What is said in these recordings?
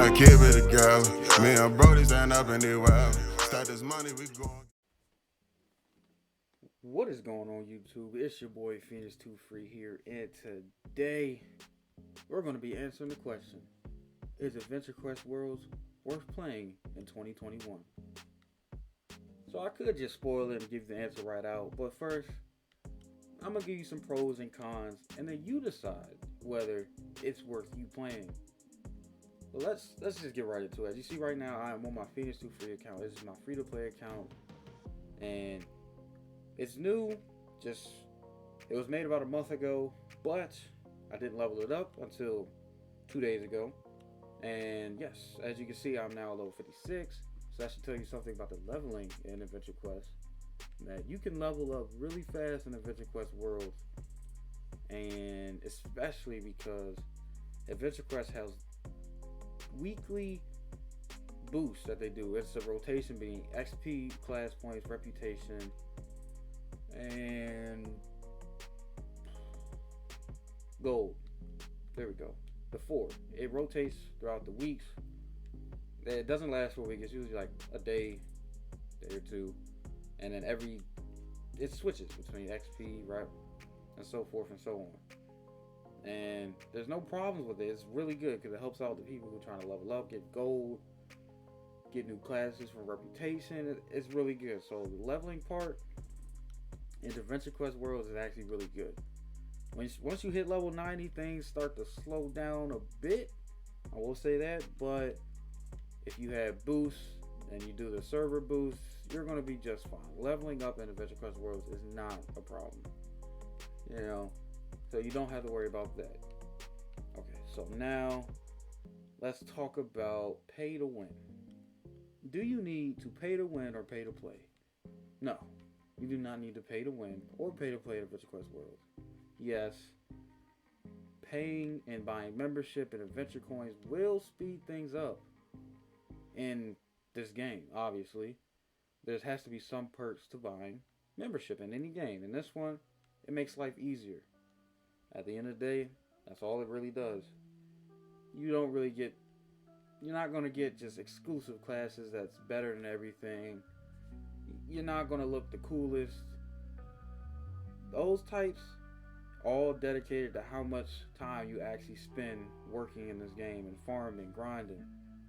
tryna keep it together. Me and Brody stand up and do well. Start this money, we going. What is going on, YouTube? It's your boy Phoenix 2 Free here, and today we're going to be answering the question: is Adventure Quest Worlds worth playing in 2021? So I could just spoil it and give you the answer right out, but first I'm going to give you some pros and cons, and then you decide whether it's worth you playing. But let's just get right into it. As you see right now, I am on my Phoenix 2 Free account. This is my free-to-play account, and it's new. It was made about a month ago, but I didn't level it up until 2 days ago. And yes, as you can see, I'm now level 56. So that should tell you something about the leveling in Adventure Quest. That you can level up really fast in Adventure Quest Worlds, and especially because Adventure Quest has weekly boosts that they do. It's a rotation being XP, class points, reputation, and gold. There we go. The 4. It rotates throughout the weeks. It doesn't last for a week. It's usually like a day or two, and then it switches between XP, right, and so forth and so on. And there's no problems with it. It's really good because it helps out the people who are trying to level up, get gold, get new classes from reputation. It's really good. So the leveling part in Adventure Quest Worlds is actually really good. Once you hit level 90, things start to slow down a bit. I will say that, but if you have boosts and you do the server boosts, you're going to be just fine. Leveling up in Adventure Quest Worlds is not a problem. So you don't have to worry about that. Okay, so now let's talk about pay to win. Do you need to pay to win or pay to play? No, you do not need to pay to win or pay to play in Adventure Quest Worlds. Yes, paying and buying membership and adventure coins will speed things up in this game. Obviously, there has to be some perks to buying membership in any game. In this one, it makes life easier. At the end of the day, that's all it really does. You're not going to get just exclusive classes that's better than everything. You're not going to look the coolest. Those types, all dedicated to how much time you actually spend working in this game and farming, grinding,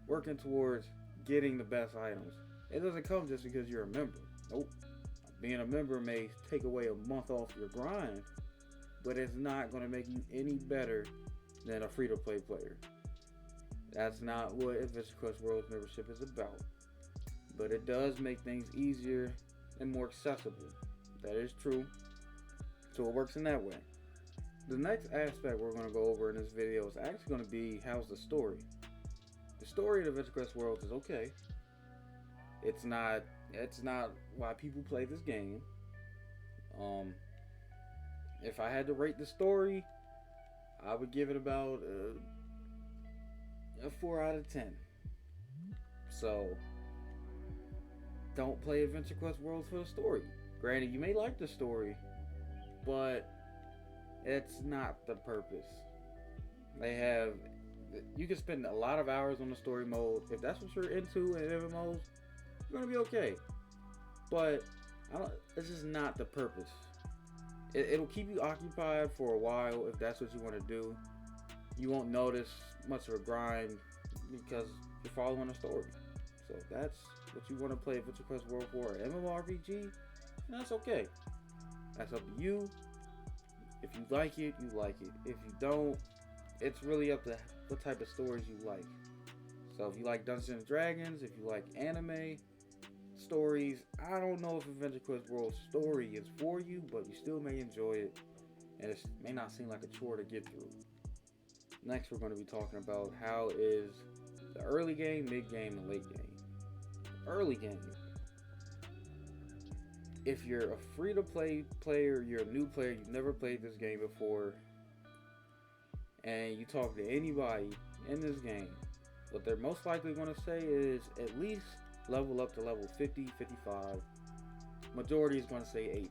working towards getting the best items. It doesn't come just because you're a member. Nope. Being a member may take away a month off your grind, but it's not going to make you any better than a free-to-play player. That's not what Adventure Quest Worlds membership is about. But it does make things easier and more accessible. That is true. So it works in that way. The next aspect we're going to go over in this video is actually going to be how's the story. The story of Adventure Quest Worlds is okay. It's not why people play this game. If I had to rate the story, I would give it about a 4 out of 10. So don't play Adventure Quest Worlds for the story. Granted, you may like the story, but it's not the purpose. You can spend a lot of hours on the story mode. If that's what you're into in MMOs, you're gonna be okay. But it's just not the purpose. It'll keep you occupied for a while if that's what you want to do. You won't notice much of a grind because you're following a story. So if that's what you want to play Adventure Quest World for, an MMORPG, that's okay. That's up to you. If you like it, you like it. If you don't, it's really up to what type of stories you like. So if you like Dungeons & Dragons, if you like anime stories, I don't know if Adventure Quest World story is for you, but you still may enjoy it, and it may not seem like a chore to get through. Next, we're going to be talking about how is the early game, mid game, and late game. Early game. If you're a free-to-play player, you're a new player, you've never played this game before, and you talk to anybody in this game, what they're most likely going to say is at least level up to level 50, 55. Majority is going to say 80.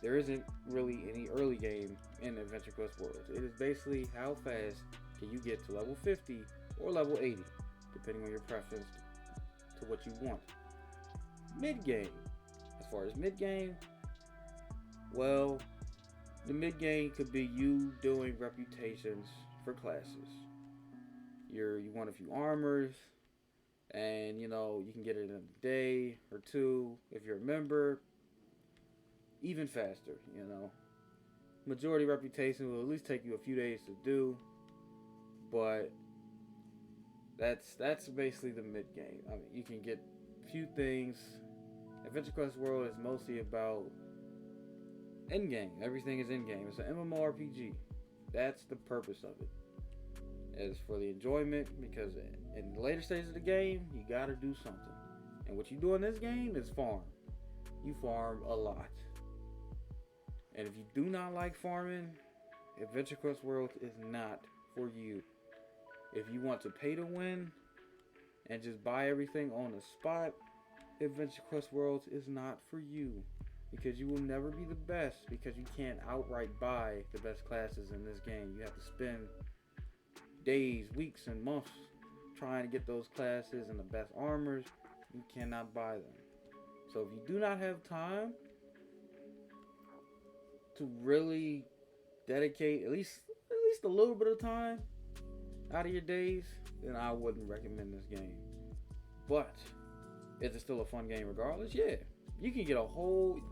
There isn't really any early game in Adventure Quest Worlds. It is basically how fast can you get to level 50 or level 80. depending on your preference to what you want. Mid game. As far as mid game, well, the mid game could be you doing reputations for classes. You want a few armors, and you can get it in a day or two if you're a member. Even faster. Majority reputation will at least take you a few days to do, but that's basically the mid game. I mean, you can get a few things. Adventure Quest World is mostly about end game. Everything is end game. It's an MMORPG. That's the purpose of it. As for the enjoyment, because in the later stages of the game, you gotta do something. And what you do in this game is farm. You farm a lot. And if you do not like farming, Adventure Quest World is not for you. If you want to pay to win and just buy everything on the spot, Adventure Quest Worlds is not for you. Because you will never be the best, because you can't outright buy the best classes in this game. You have to spend days, weeks, and months trying to get those classes and the best armors. You cannot buy them. So if you do not have time to really dedicate at least a little bit of time out of your days, then I wouldn't recommend this game. But is it still a fun game regardless? Yeah. You can get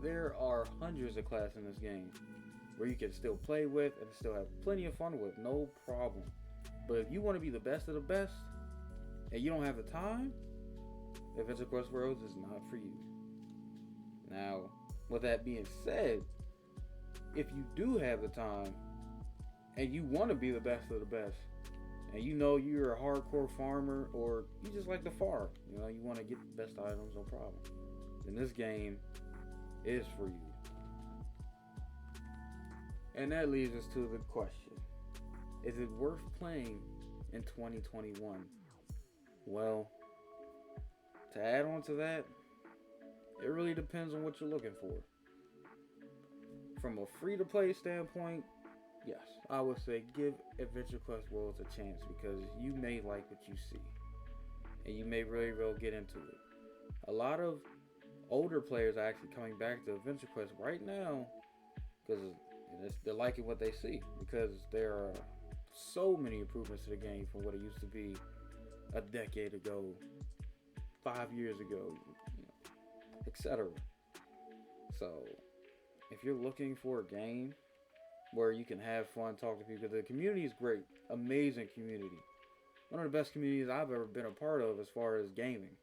there are hundreds of classes in this game where you can still play with and still have plenty of fun with, no problem. But if you want to be the best of the best and you don't have the time, Adventure Quest Worlds is not for you. Now, with that being said, if you do have the time and you want to be the best of the best, and you're a hardcore farmer, or you just like to farm, you want to get the best items, no problem, then this game is for you. And that leads us to the question: is it worth playing in 2021? Well, to add on to that, it really depends on what you're looking for. From a free-to-play standpoint, yes, I would say give Adventure Quest Worlds a chance, because you may like what you see, and you may really get into it. A lot of older players are actually coming back to Adventure Quest right now because they're liking what they see, because there are so many improvements to the game from what it used to be a decade ago, 5 years ago, etc. So if you're looking for a game where you can have fun, talk to people, the community is great, amazing community, one of the best communities I've ever been a part of as far as gaming.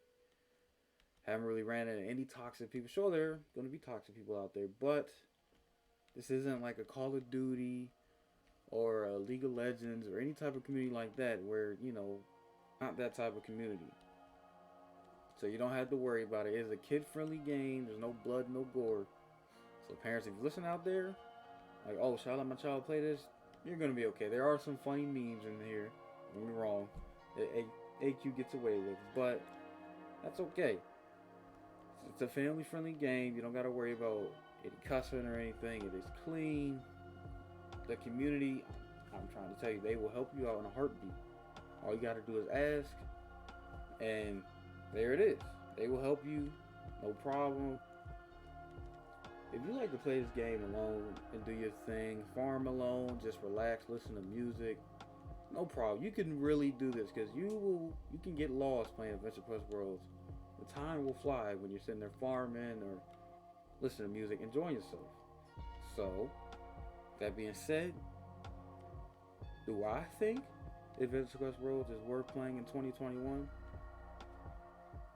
Haven't really ran into any toxic people. Sure, there are going to be toxic people out there, but this isn't like a Call of Duty or a League of Legends or any type of community like that, where not that type of community. So you don't have to worry about it. It's a kid-friendly game. There's no blood, no gore. So parents, if you listen out there, like, oh, should I let my child play this? You're going to be okay. There are some funny memes in here. Don't get me wrong. AQ gets away with, but that's okay. It's a family-friendly game. You don't got to worry about any cussing or anything. It is clean. The community, I'm trying to tell you, they will help you out in a heartbeat. All you got to do is ask, and there it is. They will help you, no problem. If you like to play this game alone and do your thing, farm alone, just relax, listen to music, no problem. You can really do this, because you can get lost playing Adventure Quest Worlds. The time will fly when you're sitting there farming or listening to music, enjoying yourself. So, that being said, do I think Adventure Quest Worlds is worth playing in 2021?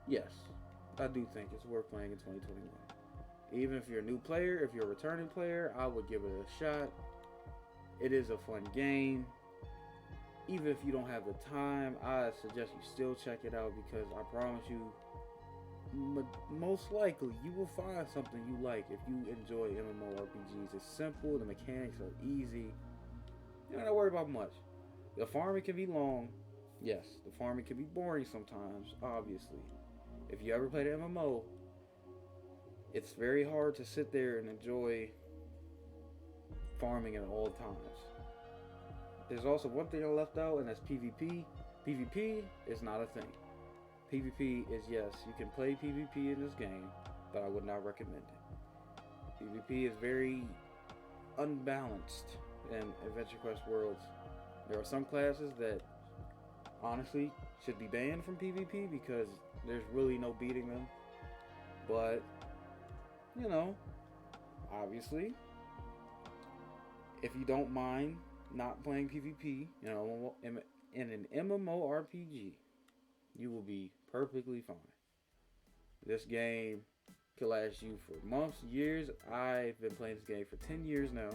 Yes, I do think it's worth playing in 2021. Even if you're a new player, if you're a returning player, I would give it a shot. It is a fun game. Even if you don't have the time, I suggest you still check it out, because I promise you, most likely you will find something you like if you enjoy MMORPGs. It's simple, the mechanics are easy. You don't have to worry about much. The farming can be long. Yes, the farming can be boring sometimes, obviously. If you ever played an MMO, it's very hard to sit there and enjoy farming at all times. There's also one thing I left out, and that's PvP. PvP is not a thing. PvP is, yes, you can play PvP in this game, but I would not recommend it. PvP is very unbalanced in Adventure Quest Worlds. There are some classes that honestly should be banned from PvP because there's really no beating them. But, you know, obviously, if you don't mind not playing PvP, you know, in an MMORPG, you will be perfectly fine. This game could last you for months, years. I've been playing this game for 10 years now.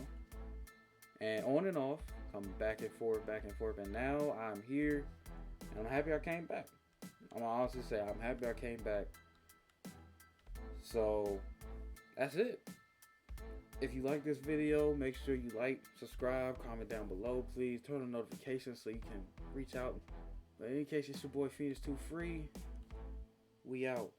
And on and off, coming back and forth, and now I'm here, and I'm happy I came back. I'm gonna honestly say I'm happy I came back. So, that's it. If you like this video, make sure you like, subscribe, comment down below, please. Turn on notifications so you can reach out. But in any case, it's your boy Phoenix 2 Free. We out.